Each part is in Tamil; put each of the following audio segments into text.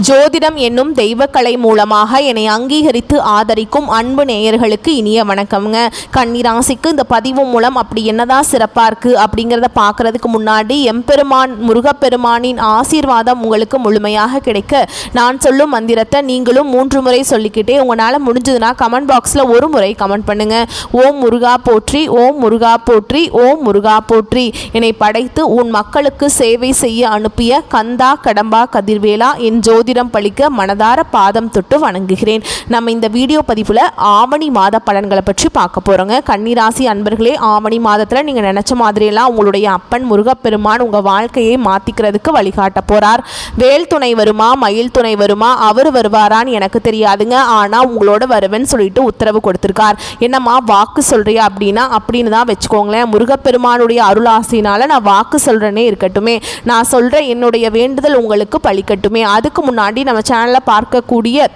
ஜோதிடம் என்னும் தெய்வக்கலை மூலமாக என்னை அங்கீகரித்து ஆதரிக்கும் அன்பு நேயர்களுக்கு இனிய வணக்கம்ங்க. கன்னிராசிக்கு இந்த பதிவு மூலம் அப்படி என்னதான் சிறப்பாக இருக்குது அப்படிங்கிறத பார்க்குறதுக்கு முன்னாடி எம்பெருமான் முருகப்பெருமானின் ஆசீர்வாதம் உங்களுக்கு முழுமையாக கிடைக்க நான் சொல்லும் மந்திரத்தை நீங்களும் 3 முறை சொல்லிக்கிட்டே உங்களால் முடிஞ்சதுன்னா கமெண்ட் பாக்ஸில் ஒரு முறை கமெண்ட் பண்ணுங்கள். ஓம் முருகா போற்றி, ஓம் முருகா போற்றி, ஓம் முருகா போற்றி. என்னை படைத்து உன் மக்களுக்கு சேவை செய்ய அனுப்பிய கந்தா கடம்பா கதிர்வேலா என் ஜோதிடம் பழிக்க மனதார பாதம் தொட்டு வணங்குகிறேன். நம்ம இந்த வீடியோ பதிவில் ஆவணி மாத பலன்களை பற்றி பார்க்க போகிறோங்க. கன்னிராசி அன்பர்களே, ஆவணி மாதத்தில் நீங்கள் நினச்ச மாதிரியெல்லாம் உங்களுடைய அப்பன் முருகப்பெருமான் உங்கள் வாழ்க்கையை மாற்றிக்கிறதுக்கு வழிகாட்ட போகிறார். வேல் துணை வருமா, மயில் துணை வருமா, அவர் வருவாரான்னு எனக்கு தெரியாதுங்க. ஆனால் உங்களோட வருவேன்னு சொல்லிட்டு உத்தரவு கொடுத்துருக்கார். என்னம்மா வாக்கு சொல்கிறியா அப்படின்னா அப்படின்னு தான் வச்சுக்கோங்களேன். முருகப்பெருமானுடைய அருளாசினால் நான் வாக்கு சொல்கிறேனே இருக்கட்டுமே, நான் சொல்கிற என்னுடைய வேண்டுதல் உங்களுக்கு பழிக்கட்டுமே. அதுக்கு முன்னாடி நம்ம சேனலில் பார்க்கக்கூடிய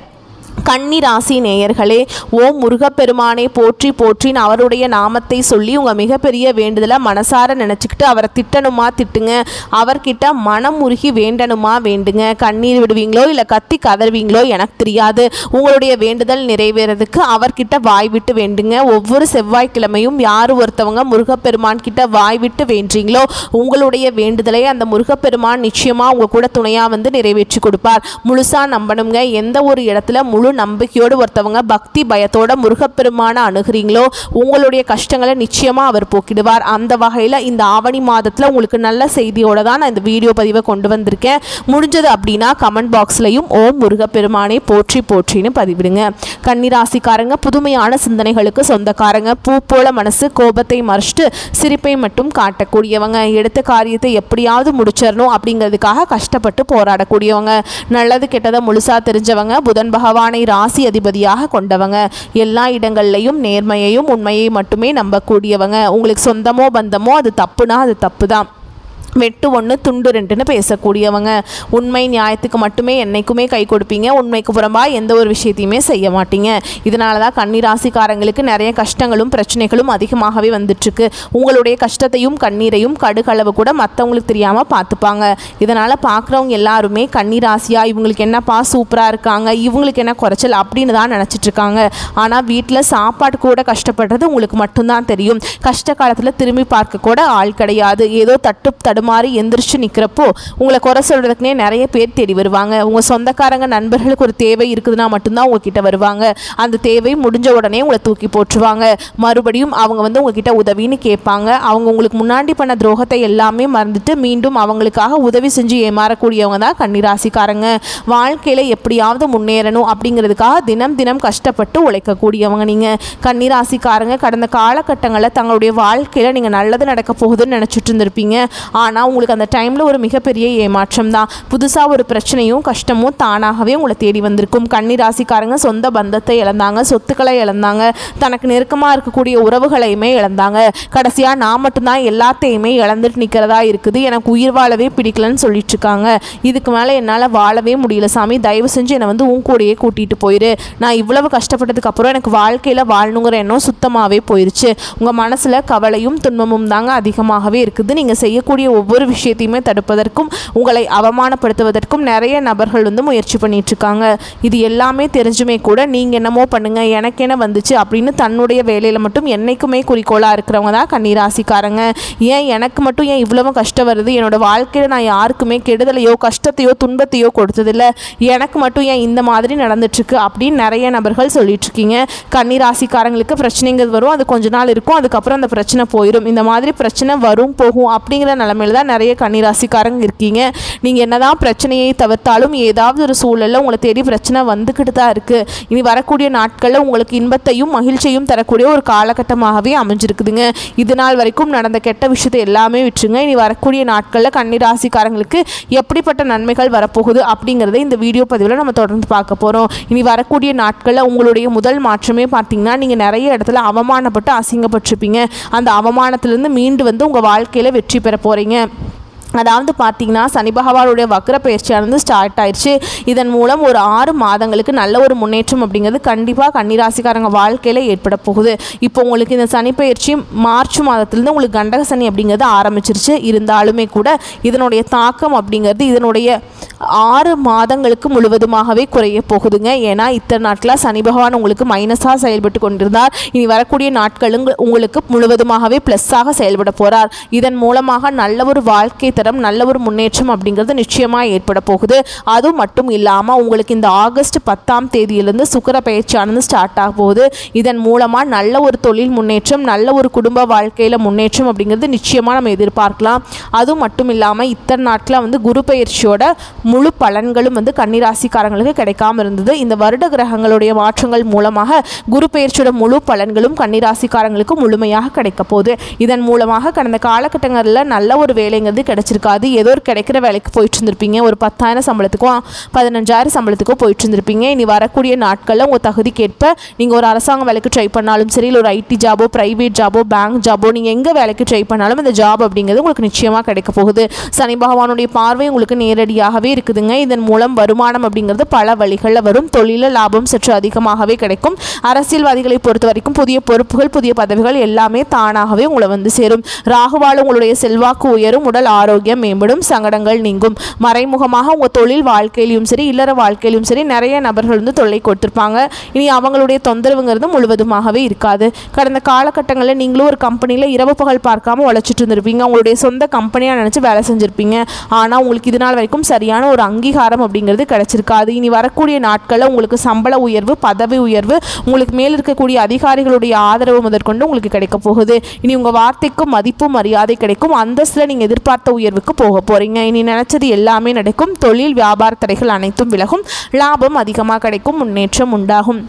கன்னிராசி நேயர்களே, ஓம் முருகப்பெருமானை போற்றி போற்றின்னு அவருடைய நாமத்தை சொல்லி உங்கள் மிகப்பெரிய வேண்டுதலை மனசார நினச்சிக்கிட்டு அவரை திட்டணுமா திட்டுங்க, அவர்கிட்ட மனம் உருகி வேண்டணுமா வேண்டுங்க. கண்ணீர் விடுவீங்களோ இல்லை கத்தி கதறுவீங்களோ எனக்கு தெரியாது. உங்களுடைய வேண்டுதல் நிறைவேறதுக்கு அவர்கிட்ட வாய் விட்டு வேண்டுங்க. ஒவ்வொரு செவ்வாய்க்கிழமையும் யார் ஒருத்தவங்க முருகப்பெருமான் கிட்ட வாய் விட்டு வேண்டீங்களோ உங்களுடைய வேண்டுதலை அந்த முருகப்பெருமான் நிச்சயமாக உங்கள் கூட துணையாக வந்து நிறைவேற்றி கொடுப்பார். முழுசாக நம்பணுங்க. எந்த ஒரு இடத்துல முழு நம்பிக்கையோடு ஒருத்தவங்க பக்தி பயத்தோட முருகப்பெருமான அணுகிறீங்களோ உங்களுடைய கஷ்டங்களை நிச்சயமா அவர் போக்கிடுவார். அந்த வகையில் இந்த ஆவணி மாதத்தில் உங்களுக்கு நல்ல செய்தியோட தான் நான் இந்த வீடியோ பதிவை கொண்டு வந்திருக்கேன். முடிஞ்சது அப்படின்னா கமெண்ட் பாக்ஸ்லையும் ஓம் முருகப்பெருமானை போற்றி போற்றின்னு பதிவிடுங்க. கன்னிராசிக்காரங்க புதுமையான சிந்தனைகளுக்கு சொந்தக்காரங்க. பூ போல மனசு, கோபத்தை மறைச்சிட்டு சிரிப்பை மட்டும் காட்டக்கூடியவங்க. எடுத்த காரியத்தை எப்படியாவது முடிச்சிடணும் அப்படிங்கிறதுக்காக கஷ்டப்பட்டு போராடக்கூடியவங்க. நல்லது கெட்டதை முழுசா தெரிஞ்சவங்க. புதன் பகவானை ராசி அதிபதியாக கொண்டவங்க. எல்லா இடங்கள்லையும் நேர்மையையும் உண்மையை மட்டுமே நம்பக்கூடியவங்க. உங்களுக்கு சொந்தமோ பந்தமோ அது தப்புனா அது தப்பு தான். வெட்டு ஒன்று துண்டு ரெண்டுன்னு பேசக்கூடியவங்க. உண்மை நியாயத்துக்கு மட்டுமே என்னைக்குமே கை கொடுப்பீங்க. உண்மைக்கு புறம்பாக எந்த ஒரு விஷயத்தையுமே செய்ய மாட்டீங்க. இதனால தான் கன்னிராசிக்காரங்களுக்கு நிறைய கஷ்டங்களும் பிரச்சனைகளும் அதிகமாகவே வந்துட்டுருக்கு. உங்களுடைய கஷ்டத்தையும் கண்ணீரையும் கடுகளவு கூட மற்றவங்களுக்கு தெரியாமல் பார்த்துப்பாங்க. இதனால் பார்க்குறவங்க எல்லாருமே கன்னிராசியாக இவங்களுக்கு என்னப்பா சூப்பராக இருக்காங்க, இவங்களுக்கு என்ன குறைச்சல் அப்படின்னு தான் நினச்சிட்ருக்காங்க. ஆனால் வீட்டில் சாப்பாடு கூட கஷ்டப்படுறது உங்களுக்கு மட்டும்தான் தெரியும். கஷ்ட காலத்தில் திரும்பி பார்க்க கூட ஆள் கிடையாது. ஏதோ தடுமாறி எந்திரிச்சு நிற்கிறப்போ உங்களை குறை சொல்கிறதுக்குனே நிறைய பேர் தேடி வருவாங்க. உங்கள் சொந்தக்காரங்க நண்பர்களுக்கு ஒரு தேவை இருக்குதுன்னா மட்டும்தான் உங்ககிட்ட வருவாங்க. அந்த தேவை முடிஞ்ச உடனே உங்களை தூக்கி போட்டுருவாங்க. மறுபடியும் அவங்க வந்து உங்ககிட்ட உதவின்னு கேட்பாங்க. அவங்க உங்களுக்கு முன்னாடி பண்ண துரோகத்தை எல்லாமே மறந்துட்டு மீண்டும் அவங்களுக்காக உதவி செஞ்சு ஏமாறக்கூடியவங்க தான் கன்னிராசிக்காரங்க. வாழ்க்கையில் எப்படியாவது முன்னேறணும் அப்படிங்கிறதுக்காக தினம் தினம் கஷ்டப்பட்டு உழைக்கக்கூடியவங்க நீங்கள். கன்னிராசிக்காரங்க கடந்த காலகட்டங்களில் தங்களுடைய வாழ்க்கையில் நீங்கள் நல்லது நடக்க போகுதுன்னு நினச்சிட்டு இருந்திருப்பீங்க. ஆனால் உங்களுக்கு அந்த டைமில் ஒரு மிகப்பெரிய ஏமாற்றம் தான். புதுசாக ஒரு பிரச்சனையும் கஷ்டமும் தானாகவே உங்களை தேடி வந்திருக்கும். கன்னிராசிக்காரங்க சொந்த பந்தத்தை இழந்தாங்க, சொத்துக்களை இழந்தாங்க, தனக்கு நெருக்கமாக இருக்கக்கூடிய உறவுகளையுமே இழந்தாங்க. கடைசியாக நான் மட்டும்தான் எல்லாத்தையுமே இழந்துட்டு நிற்கிறதா இருக்குது, எனக்கு உயிர் வாழவே பிடிக்கலன்னு சொல்லிட்டு இருக்காங்க. இதுக்கு மேலே என்னால் வாழவே முடியல சாமி, தயவு செஞ்சு என்னை வந்து உன் கூடையே கூட்டிகிட்டு போயிரு. நான் இவ்வளவு கஷ்டப்பட்டதுக்கு அப்புறம் எனக்கு வாழ்க்கையில் வாழணுங்கிற எண்ணம் சுத்தமாகவே போயிடுச்சு. உங்கள் மனசில் கவலையும் துன்பமும் தாங்க அதிகமாகவே இருக்குது. நீங்கள் செய்யக்கூடிய ஒவ்வொரு விஷயத்தையுமே தடுப்பதற்கும் உங்களை அவமானப்படுத்துவதற்கும் நிறைய நபர்கள் வந்து முயற்சி பண்ணிட்டு இருக்காங்க. இது எல்லாமே தெரிஞ்சுமே கூட நீங்கள் என்னமோ பண்ணுங்க, எனக்கு என்ன வந்துச்சு அப்படின்னு தன்னுடைய வேலையில் மட்டும் என்னைக்குமே குறிக்கோளாக இருக்கிறவங்க தான் கன்னிராசிக்காரங்க. ஏன் எனக்கு மட்டும் ஏன் இவ்வளவு கஷ்டம் வருது, என்னோட வாழ்க்கையில் நான் யாருக்குமே கெடுதலையோ கஷ்டத்தையோ துன்பத்தையோ கொடுத்ததில்லை, எனக்கு மட்டும் ஏன் இந்த மாதிரி நடந்துட்டுருக்கு அப்படின்னு நிறைய நபர்கள் சொல்லிட்டு இருக்கீங்க. கன்னிராசிக்காரங்களுக்கு பிரச்சனைகள் வரும், அது கொஞ்ச நாள் இருக்கும், அதுக்கப்புறம் அந்த பிரச்சனை போயிடும். இந்த மாதிரி பிரச்சனை வரும் போகும் அப்படிங்கிற நிலைமையில தான் நிறைய கன்னிராசிக்காரங்க இருக்கீங்க. நீங்கள் என்னதான் பிரச்சனையை தவிர்த்தாலும் ஏதாவது ஒரு சூழலில் உங்களை தேடி பிரச்சனை வந்துக்கிட்டு தான் இருக்குது. இனி வரக்கூடிய நாட்களில் உங்களுக்கு இன்பத்தையும் மகிழ்ச்சியையும் தரக்கூடிய ஒரு காலகட்டமாகவே அமைஞ்சிருக்குதுங்க. இது நாள் வரைக்கும் நடந்த கெட்ட விஷயத்தை எல்லாமே விட்டுருங்க. இனி வரக்கூடிய நாட்களில் கன்னிராசிக்காரங்களுக்கு எப்படிப்பட்ட நன்மைகள் வரப்போகுது அப்படிங்கிறத இந்த வீடியோ பதிவில் நம்ம தொடர்ந்து பார்க்க போகிறோம். இனி வரக்கூடிய நாட்களில் உங்களுடைய முதல் மாற்றமே பார்த்தீங்கன்னா நீங்கள் நிறைய இடத்துல அவமானப்பட்டு அசிங்கப்பட்டிருப்பீங்க. அந்த அவமானத்திலிருந்து மீண்டு வந்து உங்கள் வாழ்க்கையில் வெற்றி பெற போகிறீங்க. அதாவது பார்த்தீங்கன்னா சனி பகவானுடைய வக்ர பயிற்சியானது ஸ்டார்ட் ஆயிடுச்சு. இதன் மூலம் ஒரு 6 மாதங்களுக்கு நல்ல ஒரு முன்னேற்றம் அப்படிங்கிறது கண்டிப்பாக கன்னிராசிக்காரங்க வாழ்க்கையில் ஏற்பட போகுது. இப்போ உங்களுக்கு இந்த சனி பயிற்சி மார்ச் மாதத்துலேருந்து உங்களுக்கு கண்டக சனி அப்படிங்கிறது ஆரம்பிச்சிருச்சு. இருந்தாலுமே கூட இதனுடைய தாக்கம் அப்படிங்கிறது இதனுடைய 6 மாதங்களுக்கு முழுவதுமாகவே குறைய போகுதுங்க. ஏன்னா இத்தனை நாட்களாக சனி பகவான் உங்களுக்கு மைனஸாக செயல்பட்டு கொண்டிருந்தார். இனி வரக்கூடிய நாட்களும் உங்களுக்கு முழுவதுமாகவே ப்ளஸ்ஸாக செயல்பட போகிறார். இதன் மூலமாக நல்ல ஒரு வாழ்க்கை தரம் நல்ல ஒரு முன்னேற்றம் அப்படிங்கிறது நிச்சயமாக ஏற்பட போகுது. அது மட்டும் இல்லாமல் உங்களுக்கு இந்த ஆகஸ்ட் 10ஆம் தேதியிலிருந்து சுக்கிர பயிற்சியானது ஸ்டார்ட் ஆக போகுது. இதன் மூலமாக நல்ல ஒரு தொழில் முன்னேற்றம் நல்ல ஒரு குடும்ப வாழ்க்கையில் முன்னேற்றம் அப்படிங்கிறது நிச்சயமாக நம்ம எதிர்பார்க்கலாம். அது மட்டும் இல்லாமல் இத்தனை நாட்களில் வந்து குரு பயிற்சியோட முழு பலன்களும் வந்து கன்னிராசிக்காரங்களுக்கு கிடைக்காம இருந்தது. இந்த வருட கிரகங்களுடைய மாற்றங்கள் மூலமாக குரு பயிற்சியோட முழு பலன்களும் கன்னிராசிக்காரங்களுக்கு முழுமையாக கிடைக்க போகுது. இதன் மூலமாக கடந்த காலகட்டங்களில் நல்ல ஒரு வேலைங்கிறது கிடைச்சிருக்காது. ஏதோ ஒரு கிடைக்கிற வேலைக்கு போயிட்டு இருந்திருப்பீங்க. ஒரு 10,000 சம்பளத்துக்கும் 15,000 சம்பளத்துக்கும் போயிட்டு இருந்திருப்பீங்க. இனி வரக்கூடிய நாட்களில் உங்கள் தகுதிக்கேற்ப நீங்கள் ஒரு அரசாங்க வேலைக்கு ட்ரை பண்ணாலும் சரி, இல்லை ஒரு ஐடி ஜாபோ ப்ரைவேட் ஜாபோ பேங்க் ஜாபோ நீங்கள் எங்கே வேலைக்கு ட்ரை பண்ணாலும் இந்த ஜாப் அப்படிங்கிறது உங்களுக்கு நிச்சயமாக கிடைக்க போகுது. சனி பகவானுடைய பார்வை உங்களுக்கு நேரடியாகவே இருக்குதுங்க. இதன் மூலம் வருமானம் அப்படிங்கிறது பல வழிகளில் வரும். தொழில லாபம் சற்று அதிகமாகவே கிடைக்கும். அரசியல்வாதிகளை பொறுத்த வரைக்கும் புதிய பொறுப்புகள் புதிய பதவிகள் எல்லாமே தானாகவே உங்களை வந்து சேரும். ராகுவால் உங்களுடைய செல்வாக்கு உயரும். உடல் ஆரோக்கியம் மேம்படும். சங்கடங்கள் நீங்கும். மறைமுகமாக உங்கள் தொழில் வாழ்க்கையிலும் சரி இல்லற வாழ்க்கையிலும் சரி நிறைய நபர்கள் வந்து தொல்லை கொடுத்துருப்பாங்க. இனி அவங்களுடைய தொந்தரவுங்கிறது முழுவதுமாகவே இருக்காது. கடந்த காலகட்டங்களில் நீங்களும் ஒரு கம்பெனியில் இரவு பகல் பார்க்காம உழைச்சிட்டு இருந்திருப்பீங்க. உங்களுடைய சொந்த கம்பெனியாக நினச்சி வேலை செஞ்சுருப்பீங்க. ஆனால் உங்களுக்கு இது நாள் வரைக்கும் சரியான ஒரு அங்கீகாரம் அப்படிங்கிறது கிடைச்சிருக்காது. இனி வரக்கூடிய நாட்களில் உங்களுக்கு சம்பள உயர்வு பதவி உயர்வு உங்களுக்கு மேல் இருக்கக்கூடிய அதிகாரிகளுடைய ஆதரவு முதற்கொண்டு உங்களுக்கு கிடைக்க போகுது. இனி உங்கள் வார்த்தைக்கு மதிப்பு மரியாதை கிடைக்கும். அந்தஸ்தில் நீங்கள் எதிர்பார்த்த உயர்வுக்கு போக போகிறீங்க. இனி நினச்சது எல்லாமே நடக்கும். தொழில் வியாபார தடைகள் அனைத்தும் விலகும். லாபம் அதிகமாக கிடைக்கும். முன்னேற்றம் உண்டாகும்.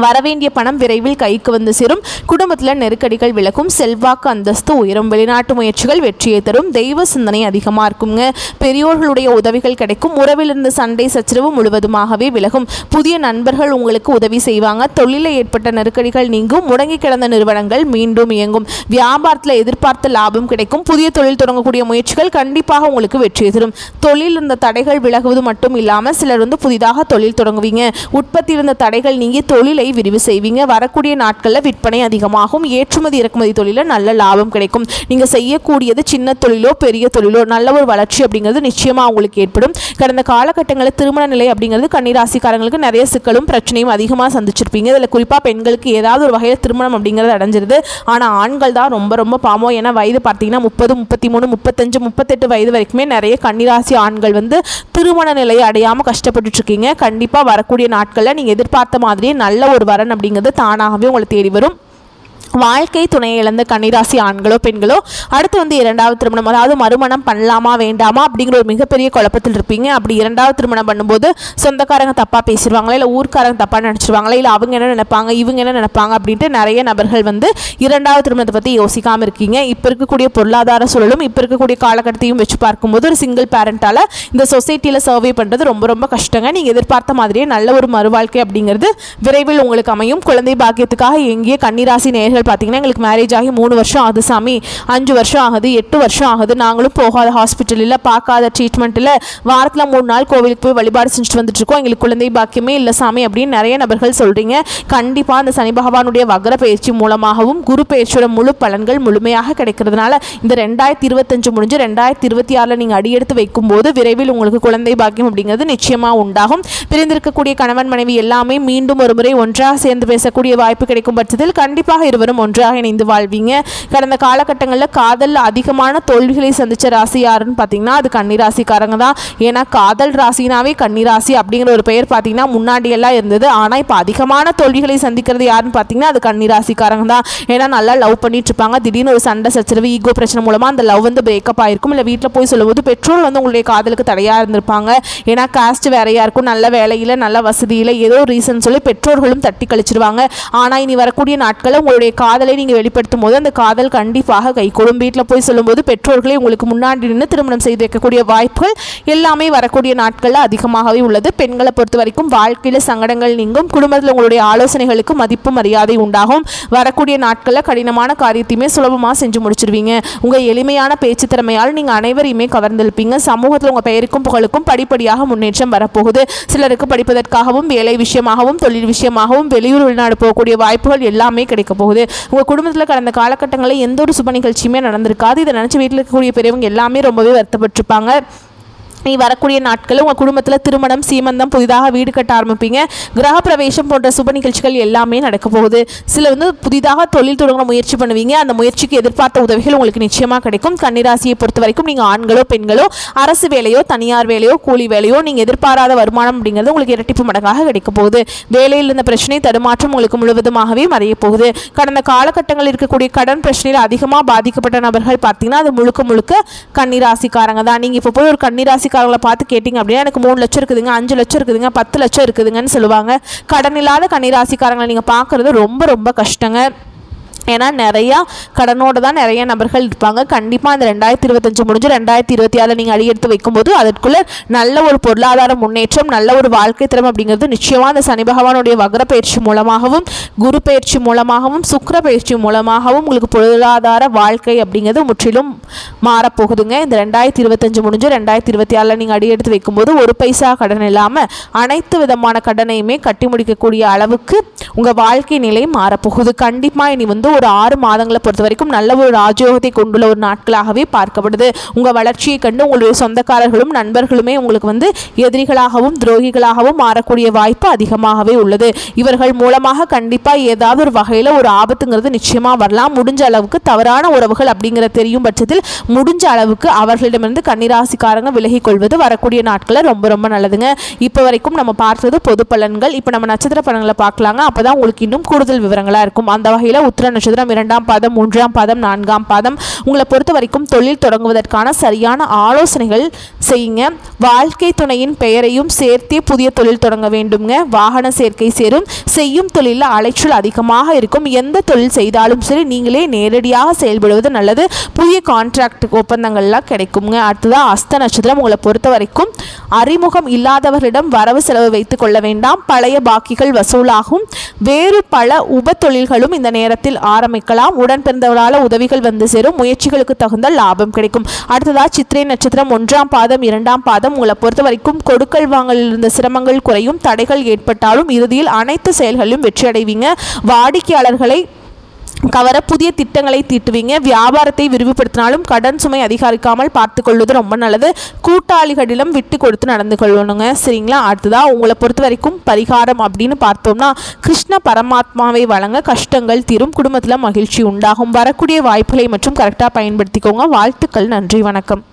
வரவேண்டிய பணம் விரைவில் கைக்கு வந்து சேரும். குடும்பத்தில் நெருக்கடிகள் விலகும். செல்வாக்கு அந்தஸ்து உயரும். வெளிநாட்டு முயற்சிகள் வெற்றியை தரும். தெய்வ சிந்தனை அதிகமாக இருக்குங்க. பெரியோர்களுடைய உதவிகள் கிடைக்கும். உறவிலிருந்து சண்டை சச்சரவு முழுவதுமாகவே விலகும். புதிய நண்பர்கள் உங்களுக்கு உதவி செய்வாங்க. தொழிலில் ஏற்பட்ட நெருக்கடிகள் நீங்கும். முடங்கி கிடந்த நிறுவனங்கள் மீண்டும் இயங்கும். வியாபாரத்தில் எதிர்பார்த்த லாபம் கிடைக்கும். புதிய தொழில் தொடங்கக்கூடிய முயற்சிகள் கண்டிப்பாக உங்களுக்கு வெற்றியை தரும். தொழில் இருந்த தடைகள் விலகுவது மட்டும் இல்லாமல் சிலர் வந்து புதிதாக தொழில் தொடங்குவீங்க. உற்பத்தி இருந்த தடைகள் நீங்கி தொழிலை விரிவு செய்வீங்க. வரக்கூடிய நாட்களில் விற்பனை அதிகமாகும். ஏற்றுமதி இறக்குமதி தொழிலில் நல்ல லாபம் கிடைக்கும். நீங்கள் செய்யக்கூடியது சின்ன தொழிலோ பெரிய தொழிலோ நல்ல ஒரு வளர்ச்சி அப்படிங்கிறது நிச்சயமாக உங்களுக்கு ஏற்படும். கடந்த காலகட்டங்களில் திருமண நிலை அப்படிங்கிறது கன்னிராசிக்காரங்களுக்கு நிறைய சிக்கலும் பிரச்சனையும் அதிகமாக சந்திச்சிருப்பீங்க. இதில் குறிப்பாக பெண்களுக்கு ஏதாவது ஒரு வகையில் திருமணம் அப்படிங்கிறது அடைஞ்சிருது. ஆனால் ஆண்கள் தான் ரொம்ப ரொம்ப பாவம். ஏன்னா வயது பார்த்தீங்கன்னா 30 33 35 38 வயது வரைக்குமே நிறைய கன்னிராசி ஆண்கள் வந்து திருமண நிலையை அடையாமல் கஷ்டப்பட்டு இருக்கீங்க. கண்டிப்பாக வரக்கூடிய நாட்களில் நீங்கள் எதிர்பார்த்த மாதிரியே நல்ல ஒரு வரன் அப்படிங்கிறது தானாகவே உங்களை தேடி வரும். வாழ்க்கை துணையை இழந்த கன்னிராசி ஆண்களோ பெண்களோ அடுத்து வந்து 2வது திருமணம் அதாவது மறுமணம் பண்ணலாமா வேண்டாமா அப்படிங்கிற ஒரு மிகப்பெரிய குழப்பத்தில் இருப்பீங்க. அப்படி 2வது திருமணம் பண்ணும்போது சொந்தக்காரங்க தப்பாக பேசிடுவாங்களா, இல்லை ஊர்க்காரங்க தப்பாக நினச்சிடுவாங்களா, இல்லை அவங்க என்ன நினைப்பாங்க இவங்க என்ன நினைப்பாங்க அப்படின்ட்டு நிறைய நபர்கள் வந்து 2வது திருமணத்தை பற்றி யோசிக்காமல் இருக்கீங்க. இப்போ இருக்கக்கூடிய பொருளாதார சூழலும் இப்போ இருக்கக்கூடிய காலகட்டத்தையும் வச்சு பார்க்கும்போது ஒரு சிங்கிள் பேரண்டால் இந்த சொசைட்டியில் சர்வே பண்ணுறது ரொம்ப ரொம்ப கஷ்டங்க. நீங்கள் எதிர்பார்த்த மாதிரியே நல்ல ஒரு மறுவாழ்க்கை அப்படிங்கிறது விரைவில் உங்களுக்கு அமையும். குழந்தை பாக்கியத்துக்காக எங்கேயே கன்னிராசி நேயர்கள் பார்த்தீங்கன்னா எங்களுக்கு மேரேஜ் ஆகி 3 வருஷம் ஆகுது சாமி, 5 வருஷம் ஆகுது, 8 வருஷம் ஆகுது, நாங்களும் போகாத ஹாஸ்பிட்டலில் பார்க்காத ட்ரீட்மெண்ட்டில் வாரத்தில் 3 நாள் கோவிலுக்கு போய் வழிபாடு செஞ்சுட்டு வந்துட்டுருக்கோம், எங்களுக்கு குழந்தை பாக்கியமே இல்லை சாமி அப்படின்னு நிறைய நபர்கள் சொல்கிறீங்க. கண்டிப்பாக அந்த சனி பகவானுடைய வக்ர பயிற்சி மூலமாகவும் குரு பயிற்சியோட முழு பலன்கள் முழுமையாக கிடைக்கிறதுனால இந்த 2025 முடிஞ்சு 2026 நீங்கள் அடியெடுத்து வைக்கும்போது விரைவில் உங்களுக்கு குழந்தை பாக்கியம் அப்படிங்கிறது நிச்சயமாக உண்டாகும். பிரிந்திருக்கக்கூடிய கணவன் மனைவி எல்லாமே மீண்டும் ஒரு முறை ஒன்றாக சேர்ந்து பேசக்கூடிய வாய்ப்பு கிடைக்கும் பட்சத்தில் கண்டிப்பாக இருவரும் ஒன்றாக இணைந்து வாழ்வீங்க. கடந்த காலகட்டங்களில் காதல் அதிகமான தோல்விகளை சந்திச்ச ராசி யாருன்னு பார்த்தீங்கன்னா அது கன்னிராசிக்காரங்க தான். ஏன்னா காதல் ராசினாவே கன்னிராசி அப்படிங்கிற ஒரு பெயர் பார்த்தீங்கன்னா முன்னாடி எல்லாம் இருந்தது. ஆனால் இப்போ அதிகமான தோல்விகளை சந்திக்கிறது யாருன்னு பார்த்தீங்கன்னா அது கன்னிராசிக்காரங்க தான். ஏன்னா நல்லா லவ் பண்ணிட்டு இருப்பாங்க. திடீர்னு ஒரு சண்டை சச்சரவு ஈகோ பிரச்சனை மூலமாக அந்த லவ் வந்து பிரேக்கப் ஆயிருக்கும். இல்லை வீட்டில் போய் சொல்லும்போது பெற்றோர் வந்து உங்களுடைய காதலுக்கு தடையாக இருந்திருப்பாங்க. ஏன்னா காஸ்ட் வேறையாக இருக்கும், நல்ல வேலையில் நல்ல வசதியில் ஏதோ ரீசன் சொல்லி பெற்றோர்களும் தட்டி கழிச்சிருவாங்க. ஆனால் இனி வரக்கூடிய நாட்களில் உங்களுடைய காதலை நீங்கள் வெளிப்படுத்தும் போது அந்த காதல் கண்டிப்பாக கைகூடும். வீட்டில் போய் சொல்லும்போது பெற்றோர்களை உங்களுக்கு முன்னாடி நின்று திருமணம் செய்து வைக்கக்கூடிய வாய்ப்புகள் எல்லாமே வரக்கூடிய நாட்களில் அதிகமாகவே உள்ளது. பெண்களை பொறுத்த வரைக்கும் வாழ்க்கையில் சங்கடங்கள் நீங்கும். குடும்பத்தில் உங்களுடைய ஆலோசனைகளுக்கு மதிப்பு மரியாதை உண்டாகும். வரக்கூடிய நாட்களில் கடினமான காரியத்தையுமே சுலபமாக செஞ்சு முடிச்சிருவீங்க. உங்கள் எளிமையான பேச்சு திறமையால் நீங்கள் அனைவரையுமே கவர்ந்திருப்பீங்க. சமூகத்தில் உங்கள் பெயருக்கும் புகழுக்கும் படிப்படியாக முன்னேற்றம் வரப்போகுது. சிலருக்கு படிப்பதற்காகவும் வேலை விஷயமாகவும் தொழில் விஷயமாகவும் வெளியூர் வெளிநாடு போகக்கூடிய வாய்ப்புகள் எல்லாமே கிடைக்க போகுது. உங்கள் குடும்பத்தில் கடந்த காலகட்டங்களில் எந்த ஒரு சுப நிகழ்ச்சியுமே நடந்திருக்காது. இதை நினச்சி வீட்டில் இருக்கக்கூடிய பெரியவங்க எல்லாமே ரொம்பவே வருத்தப்பட்டிருப்பாங்க. நீ வரக்கூடிய நாட்களில் உங்கள் குடும்பத்தில் திருமணம், சீமந்தம், புதிதாக வீடு கட்ட ஆரம்பிப்பீங்க. கிரக பிரவேசம் போன்ற சுப நிகழ்ச்சிகள் எல்லாமே நடக்க போகுது. சில புதிதாக தொழில் தொடங்க முயற்சி பண்ணுவீங்க. அந்த முயற்சிக்கு எதிர்பார்த்த உதவிகள் உங்களுக்கு நிச்சயமாக கிடைக்கும். கன்னிராசியை பொறுத்த வரைக்கும் நீங்கள் ஆண்களோ பெண்களோ அரசு வேலையோ தனியார் வேலையோ கூலி வேலையோ நீங்கள் எதிர்பாராத வருமானம் அப்படிங்கிறது உங்களுக்கு இரட்டிப்பு மடங்காக கிடைக்க போகுது. வேலையில் இருந்த பிரச்சனை தடுமாற்றம் உங்களுக்கு முழுவதுமாகவே மறைய போகுது. கடந்த காலகட்டங்களில் இருக்கக்கூடிய கடன் பிரச்சனையில் அதிகமாக பாதிக்கப்பட்ட நபர்கள் பார்த்தீங்கன்னா அது முழுக்க முழுக்க கன்னிராசிக்காரங்க தான். நீங்கள் இப்போ போய் ஒரு கன்னிராசி பார்த்து கேட்டிங்க அப்படின்னா எனக்கு 3 லட்சம் இருக்குதுங்க, 5 லட்சம் இருக்குதுங்க, 10 லட்சம் இருக்குதுங்கன்னு சொல்லுவாங்க. கடன் இல்லாத கன்னிராசிக்காரங்களை நீங்கள் பார்க்குறது ரொம்ப ரொம்ப கஷ்டங்க. ஏன்னா நிறையா கடனோடு தான் நிறைய நபர்கள் இருப்பாங்க. கண்டிப்பாக இந்த 2025 முடிஞ்சு 2026 நீங்கள் அடியெடுத்து வைக்கும்போது அதற்குள்ளே நல்ல ஒரு பொருளாதார முன்னேற்றம், நல்ல ஒரு வாழ்க்கை திறமை அப்படிங்கிறது நிச்சயமாக அந்த சனி பகவானுடைய வக்ர பயிற்சி மூலமாகவும் குரு பயிற்சி மூலமாகவும் சுக்கிர பயிற்சி மூலமாகவும் உங்களுக்கு பொருளாதார வாழ்க்கை அப்படிங்கிறது முற்றிலும் மாறப்போகுதுங்க. இந்த 2025 முடிஞ்சு 2026 நீங்கள் அடியெடுத்து வைக்கும்போது ஒரு பைசா கடன் இல்லாமல் அனைத்து விதமான கடனையுமே கட்டி முடிக்கக்கூடிய அளவுக்கு உங்கள் வாழ்க்கை நிலை மாறப்போகுது. கண்டிப்பாக இனி ஒரு 6 மாதங்களை பொறுத்த வரைக்கும் நல்ல ஒரு ராஜயோகத்தை கொண்டுள்ள ஒரு நாட்களாகவே பார்க்கப்படுது. உங்கள் வளர்ச்சியை கண்டு உங்களுடைய சொந்தக்காரர்களும் நண்பர்களுமே உங்களுக்கு எதிரிகளாகவும் துரோகிகளாகவும் மாறக்கூடிய வாய்ப்பு அதிகமாகவே உள்ளது. இவர்கள் மூலமாக கண்டிப்பாக ஏதாவது ஒரு வகையில் ஒரு ஆபத்துங்கிறது நிச்சயமாக வரலாம். முடிஞ்ச அளவுக்கு தவறான உறவுகள் அப்படிங்கிற தெரியும் பட்சத்தில் முடிஞ்ச அளவுக்கு அவர்களிடமிருந்து கன்னிராசிக்காரங்க விலகிக் கொள்வது வரக்கூடிய நாட்களில் ரொம்ப ரொம்ப நல்லதுங்க. இப்போ வரைக்கும் நம்ம பார்த்தது பொது பலன்கள். இப்போ நம்ம நட்சத்திர பலன்களை பார்க்கலாங்க. அப்போதான் உங்களுக்கு இன்னும் கூடுதல் விவரங்களாக இருக்கும். அந்த வகையில் உத்திர நட்சத்திரம் 2ஆம் பாதம், 3ஆம் பாதம், 4ஆம் பாதம் உங்களை பொறுத்த வரைக்கும் தொழில் தொடங்குவதற்கான சரியான ஆலோசனைகள் செய்யுங்க. வாழ்க்கை துணையின் பெயரையும் சேர்த்தே புதிய தொழில் தொடங்க வேண்டுங்க. வாகன சேர்க்கை சேரும். செய்யும் தொழிலில் அலைச்சல் அதிகமாக இருக்கும். எந்த தொழில் செய்தாலும் சரி நீங்களே நேரடியாக செயல்படுவது நல்லது. புதிய கான்ட்ராக்ட் ஒப்பந்தங்கள்லாம் கிடைக்குங்க. அடுத்ததாக அஸ்த நட்சத்திரம் உங்களை பொறுத்த வரைக்கும் அறிமுகம் இல்லாதவர்களிடம் வரவு செலவு வைத்துக் கொள்ள வேண்டாம். பழைய பாக்கிகள் வசூலாகும். வேறு பல உப தொழில்களும் இந்த நேரத்தில் ஆரம்பிக்கலாம். உடன் பிறந்தவரால் உதவிகள் வந்து சேரும். முயற்சிகளுக்கு தகுந்த லாபம் கிடைக்கும். அடுத்ததாக சித்திரை நட்சத்திரம் 1ஆம் பாதம், 2ஆம் பாதம் உங்களை பொறுத்த வரைக்கும் கொடுக்கல் வாங்கலில் இருந்த சிரமங்கள் குறையும். தடைகள் ஏற்பட்டாலும் இறுதியில் அனைத்து செயல்களிலும் வெற்றி அடைவீங்க. வாடிக்கையாளர்களை கவர புதிய திட்டங்களை தீட்டுவீங்க. வியாபாரத்தை விரிவுபடுத்தினாலும் கடன் சுமை அதிகரிக்காமல் பார்த்து கொள்வது ரொம்ப நல்லது. கூட்டாளிகளிடம் விட்டு கொடுத்து நடந்து கொள்ளணுங்க. சரிங்களா? அடுத்ததாக உங்களை பொறுத்த வரைக்கும் பரிகாரம் அப்படின்னு பார்த்தோம்னா கிருஷ்ண பரமாத்மாவை வழங்க கஷ்டங்கள் தீரும். குடும்பத்தில் மகிழ்ச்சி உண்டாகும். வரக்கூடிய வாய்ப்புகளை மற்றும் கரெக்டாக பயன்படுத்திக்கோங்க. வாழ்த்துக்கள். நன்றி. வணக்கம்.